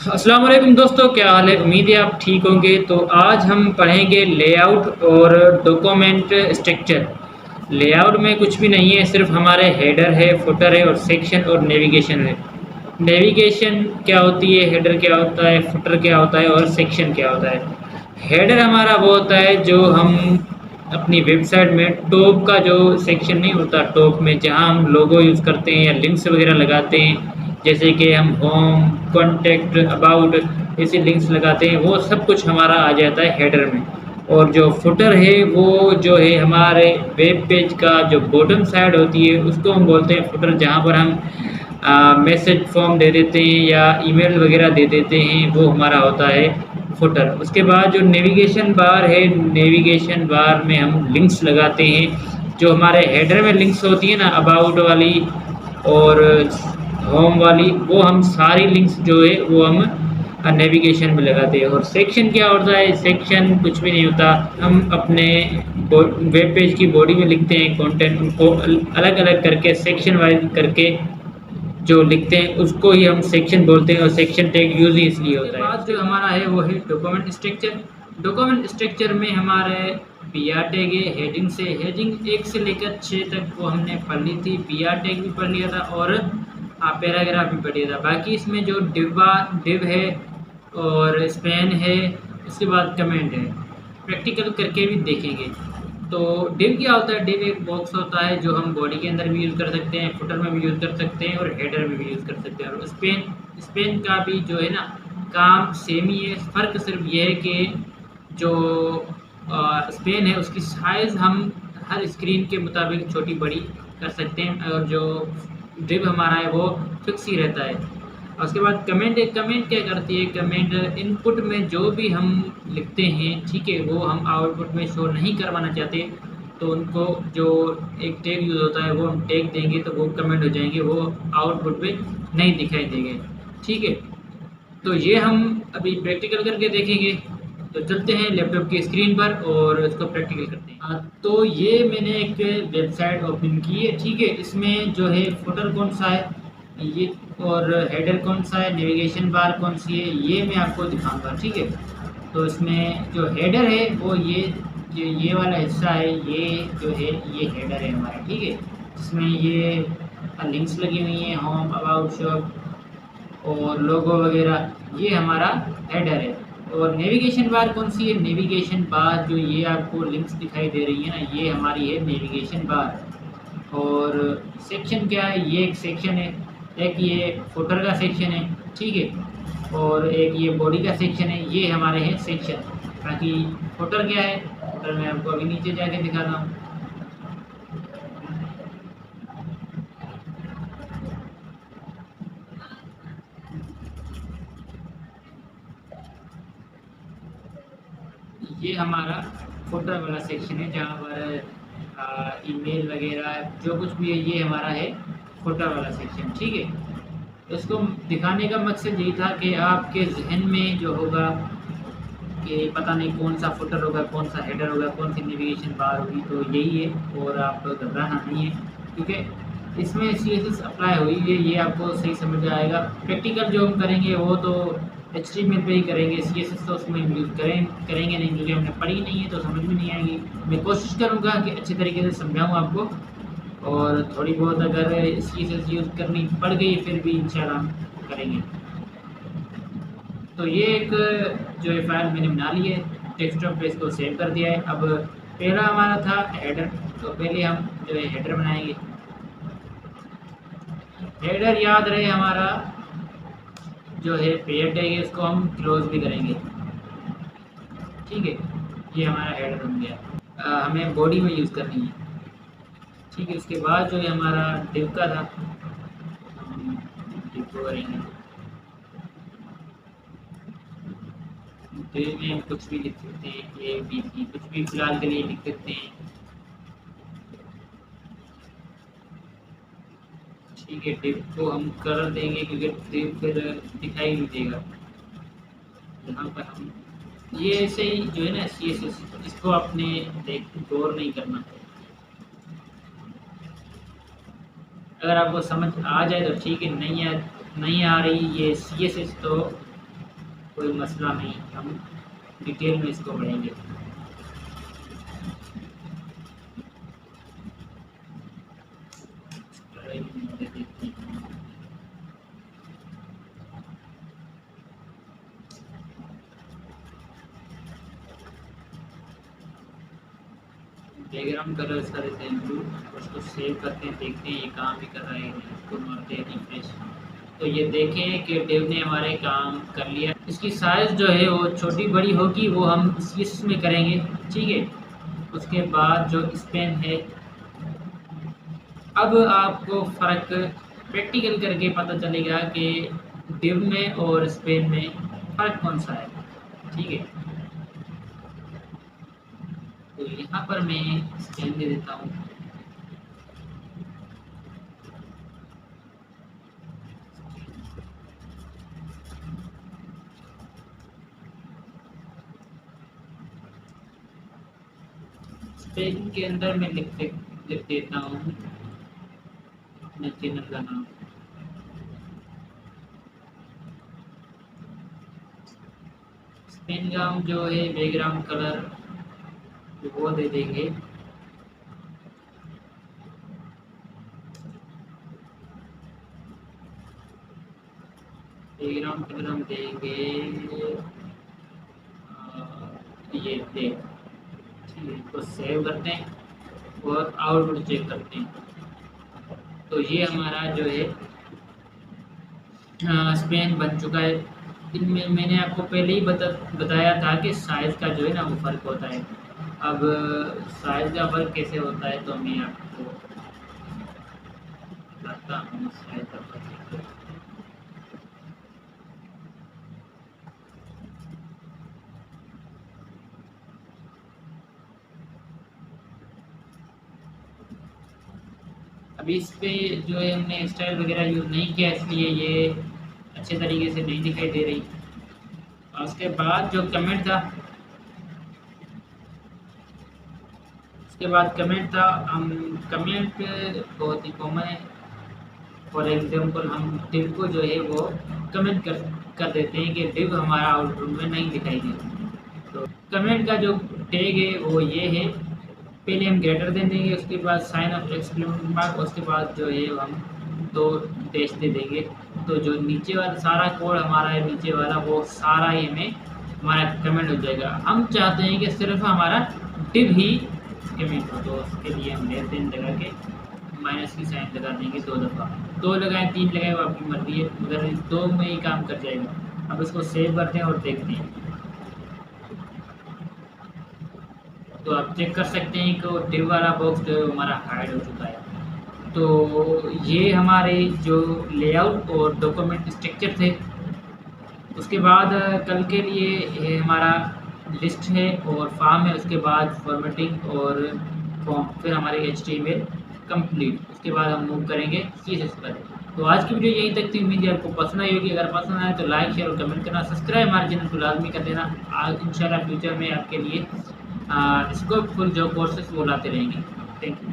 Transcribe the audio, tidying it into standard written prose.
अस्सलाम वालेकुम दोस्तों, क्या हाल है? उम्मीद है आप ठीक होंगे। तो आज हम पढ़ेंगे लेआउट और डॉक्यूमेंट स्ट्रक्चर। लेआउट में कुछ भी नहीं है, सिर्फ हमारे हेडर है, फुटर है और सेक्शन और नेविगेशन है। नेविगेशन क्या होती है, हेडर क्या होता है, फुटर क्या होता है और सेक्शन क्या होता है। हेडर हमारा वो होता है जो हम अपनी वेबसाइट में टॉप का जो सेक्शन नहीं होता, टॉप में जहाँ हम लोगो यूज़ करते हैं या लिंक्स वगैरह लगाते हैं, जैसे कि हम होम, कॉन्टैक्ट, अबाउट ऐसे लिंक्स लगाते हैं, वो सब कुछ हमारा आ जाता है हेडर में। और जो फुटर है वो जो है हमारे वेब पेज का जो बॉटम साइड होती है उसको हम बोलते हैं फुटर, जहाँ पर हम मैसेज फॉर्म दे देते हैं या ईमेल वगैरह दे देते हैं, वो हमारा होता है फुटर। उसके बाद जो नेविगेशन बार है, नेविगेशन बार में हम लिंक्स लगाते हैं। जो हमारे हेडर में लिंक्स होती है ना, अबाउट वाली और होम वाली, वो हम सारी लिंक्स जो है वो हम नेविगेशन में लगाते हैं। और सेक्शन क्या होता है? सेक्शन कुछ भी नहीं होता, हम अपने वेब पेज की बॉडी में लिखते हैं कंटेंट, उनको अलग अलग करके सेक्शन वाइज करके जो लिखते हैं उसको ही हम सेक्शन बोलते हैं। और सेक्शन टैग यूज ही इसलिए होता है। बाद जो हमारा है वो है डॉक्यूमेंट स्ट्रक्चर। डॉक्यूमेंट स्ट्रक्चर में हमारे पी आर टैग है, हेडिंग से हेडिंग 1 से लेकर 6 तक वो हमने पढ़ ली थी, पी आर टैग भी पढ़ लिया था और पैराग्राफ भी पढ़ लिया था। बाकी इसमें जो डिव है और स्पैन है, उसके बाद कमेंट है, प्रैक्टिकल करके भी देखेंगे। तो डिव क्या होता है? डिव एक बॉक्स होता है जो हम बॉडी के अंदर भी यूज़ कर सकते हैं, फुटर में भी यूज़ कर सकते हैं और हेडर में भी यूज़ कर सकते हैं। और स्पेन स्पेन का भी जो है ना, काम सेम ही है। फ़र्क सिर्फ ये है कि जो स्पेन है उसकी साइज़ हम हर स्क्रीन के मुताबिक छोटी बड़ी कर सकते हैं, और जो डिव हमारा है वो फिक्स ही रहता है। और उसके बाद कमेंट है। कमेंट क्या करती है? कमेंट इनपुट में जो भी हम लिखते हैं, ठीक है, वो हम आउटपुट में शो नहीं करवाना चाहते, तो उनको जो एक टैग यूज़ होता है वो हम टैग देंगे तो वो कमेंट हो जाएंगे, वो आउटपुट पे नहीं दिखाई देंगे। ठीक है, तो ये हम अभी प्रैक्टिकल करके देखेंगे। तो चलते हैं लैपटॉप की स्क्रीन पर और इसको प्रैक्टिकल करते हैं। तो ये मैंने एक वेबसाइट ओपन की है, ठीक है। इसमें जो है फुटर कौन सा है ये, और हेडर कौन सा है, नेविगेशन बार कौन सी है, ये मैं आपको दिखाऊंगा, ठीक है। तो इसमें जो हेडर है वो ये वाला हिस्सा है, ये जो है ये हेडर है हमारा, ठीक है। जिसमें ये लिंक्स लगी हुई हैं, होम, अबाउट, शॉप और लोगो वगैरह, ये हमारा हेडर है। और नेविगेशन बार कौन सी है? नेविगेशन बार जो ये आपको लिंक्स दिखाई दे रही है ना, ये हमारी है नेविगेशन बार। और सेक्शन क्या है? ये एक सेक्शन है, एक ये फुटर का सेक्शन है, ठीक है, और एक ये बॉडी का सेक्शन है, ये हमारे हैं सेक्शन। बाकी फुटर क्या है? फुटर मैं आपको अभी नीचे जाके दिखाता हूँ। ये हमारा फुटर वाला सेक्शन है, जहाँ पर ईमेल वगैरह जो कुछ भी है, ये हमारा है फुटर वाला सेक्शन, ठीक है। इसको दिखाने का मकसद यही था कि आपके जहन में जो होगा कि पता नहीं कौन सा फुटर होगा, कौन सा हेडर होगा, कौन सी नेविगेशन बार होगी, तो यही है। और आप घबराना नहीं है, क्योंकि इसमें CSS अप्लाई हुई है, ये आपको सही समझ आएगा। प्रैक्टिकल जो हम करेंगे वो तो HTML पे ही करेंगे, CSS तो उसमें यूज़ करेंगे नहीं, क्योंकि हमने पढ़ी नहीं है तो समझ में नहीं आएगी। मैं कोशिश करूँगा कि अच्छे तरीके से समझाऊँ आपको, और थोड़ी बहुत अगर CSS यूज़ करनी पड़ गई फिर भी इंशाल्लाह हम करेंगे। तो ये एक जो है फाइल मैंने बना ली है, डेस्कटॉप पे इसको सेव कर दिया है। अब पहला हमारा था हेडर, तो पहले हम जो है हेडर बनाएंगे। हेडर याद रहे हमारा जो है पेयर टैग है, इसको हम क्लोज भी करेंगे, ठीक है। ये हमारा हेडर बन गया। हमें बॉडी में यूज़ करनी है, ठीक है। उसके बाद जो है हमारा डिव का था, हम डिव को करेंगे। डिव में हम कुछ भी लिख सकते हैं, ABC कुछ भी फिलहाल के लिए लिख सकते हैं, ठीक है। डिव को हम कलर देंगे, क्योंकि डिव फिर दिखाई नहीं देगा। यहाँ पर हम ये ऐसे ही जो है ना CSS, इसको आपने गौर नहीं करना। अगर आपको समझ आ जाए तो ठीक है, नहीं आ रही ये CSS तो कोई मसला नहीं, हम डिटेल में इसको पढ़ेंगे। बैकग्राउंड कलर इसका देते हैं ब्लू, उसको सेव करते हैं, देखते हैं ये काम भी कर रहा है, इसको मारते हैं रिफ्रेश। तो ये देखें कि डिव ने हमारे काम कर लिया। इसकी साइज़ जो है वो छोटी बड़ी होगी, वो हम इसमें करेंगे, ठीक है। उसके बाद जो स्पेन है, अब आपको फ़र्क प्रैक्टिकल करके पता चलेगा कि डिव में और स्पेन में फ़र्क कौन सा है, ठीक है। तो यहाँ पर मैं स्पेन दे देता हूँ। स्पेन के अंदर मैं लिख देता हूँ अपने चैनल का नाम। स्पेन का हम जो है बैकग्राउंड कलर वो दे देंगे बैकग्राउंड कलर हम देंगे ये ब्लैक, ठीक है। इसको सेव करते हैं और आउटपुट चेक करते हैं। तो ये हमारा जो है स्पेन बन चुका है। इनमें मैंने आपको पहले ही बताया था कि साइज़ का जो है ना वो फ़र्क होता है। अब साइज़ का फ़र्क कैसे होता है तो मैं आपको बताता हूँ। साइज़ का फ़र्क अभी इस पे जो है हमने स्टाइल वगैरह यूज़ नहीं किया, इसलिए ये अच्छे तरीके से नहीं दिखाई दे रही। और उसके बाद जो कमेंट था, हम कमेंट बहुत ही कॉमन है। फॉर एग्जांपल हम डिव को जो है वो कमेंट कर देते हैं कि डिव हमारा आउटपुट में नहीं दिखाई दे। तो कमेंट का जो टैग है वो ये है, पहले हम ग्रेटर देन देंगे, उसके बाद साइन ऑफ एक्सक्लेमेशन मार्क, उसके बाद जो है हम दो डैश दे देंगे। तो जो नीचे वाला सारा कोड हमारा है नीचे वाला, वो सारा ही हमें हमारा कमेंट हो जाएगा। हम चाहते हैं कि सिर्फ हमारा डिव ही कमेंट हो, तो उसके लिए हम लेस देन लगा के माइनस की साइन लगा देंगे 2 दफ़ा। 2 लगाएं 3 लगाएं वो आपकी मर्ज़ी है, मगर 2 में ही काम कर जाएगा। अब इसको सेव करते हैं और देखते हैं। तो आप चेक कर सकते हैं कि डिव वाला बॉक्स जो है हमारा हाइड हो चुका है। तो ये हमारे जो लेआउट और डॉक्यूमेंट स्ट्रक्चर थे। उसके बाद कल के लिए ये हमारा लिस्ट है और फॉर्म है, उसके बाद फॉर्मेटिंग और फॉर्म, फिर हमारे HTML कंप्लीट। उसके बाद हम मूव करेंगे CSS पर। तो आज की वीडियो यहीं तक थी, उम्मीद है आपको पसंद आई होगी। अगर पसंद आए तो लाइक शेयर और कमेंट करना, सब्सक्राइब हमारे चैनल को लाजमी कर देना। आज इंशाल्लाह फ्यूचर में आपके लिए स्कोपफुल जो कोर्सेस वो लाते रहेंगे। Thank you.